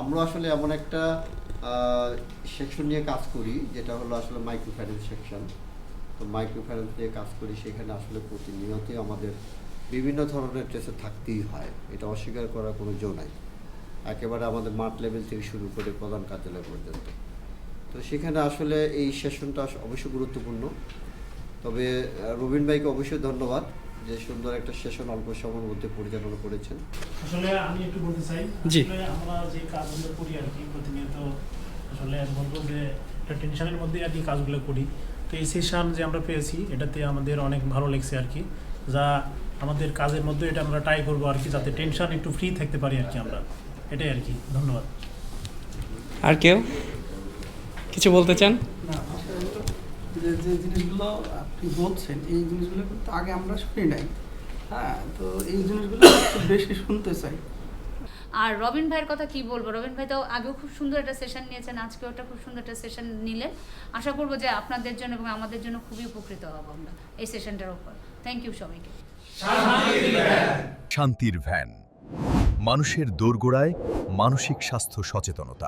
আমরা আসলে এমন একটা সেকশন নিয়ে কাজ করি যেটা হলো আসলে মাইক্রো ফাইন্যান্স সেকশন। তো মাইক্রো ফাইন্যান্স নিয়ে কাজ করি, সেখানে আসলে প্রতিনিয়তই আমাদের বিভিন্ন ধরনের ট্রেসে থাকতেই হয়, এটা অস্বীকার করার কোনো জো নাই। একেবারে আমাদের মাঠ লেভেল থেকে শুরু করে প্রধান কার্যালয় পর্যন্ত। তো সেখানে আসলে এই সেশনটা অবশ্যই গুরুত্বপূর্ণ। তবে রবিন ভাইকে অবশ্যই ধন্যবাদ যে সুন্দর একটা সেশন অল্প সময়ের মধ্যে পরিচালনা করেছেন। আসলে আমি একটু বলতে চাই, আসলে আমরা যে কাজগুলো করি আর কি প্রতিনিয়ত, আসলে বলবো যে একটা টেনশনের মধ্যে আর কি কাজগুলো করি। তো এই সেশন যে আমরা পেয়েছি এটাতে আমাদের অনেক ভালো লেগেছে আর কি, যা আমাদের কাজের মধ্যে এটা আমরা ট্রাই করবো আর কি, যাতে টেনশন একটু ফ্রি থাকতে পারি আর কি আমরা, এটাই আর কি। ধন্যবাদ। আর কেউ কিছু বলতে চান? না, যে জিনিসগুলো আপনি বলছেন এই জিনিসগুলো কিন্তু আগে আমরা শুনি নাই। হ্যাঁ, তো এই জিনিসগুলো একটু বেশি শুনতে চাই। আর রবিন ভাইয়ের কথা কি বলবো, রবিন ভাই তো আগেও খুব সুন্দর একটা সেশন নিয়েছেন, আজকেও একটা খুব সুন্দর একটা সেশন নিলেন। আশা করবো যে আপনাদের জন্য এবং আমাদের জন্য খুবই উপকৃত হব আমরা এই সেশনটার উপর। থ্যাংক ইউ সবাইকে। শান্তির ভ্যান, মানুষের দোরগোড়ায় মানসিক স্বাস্থ্য সচেতনতা।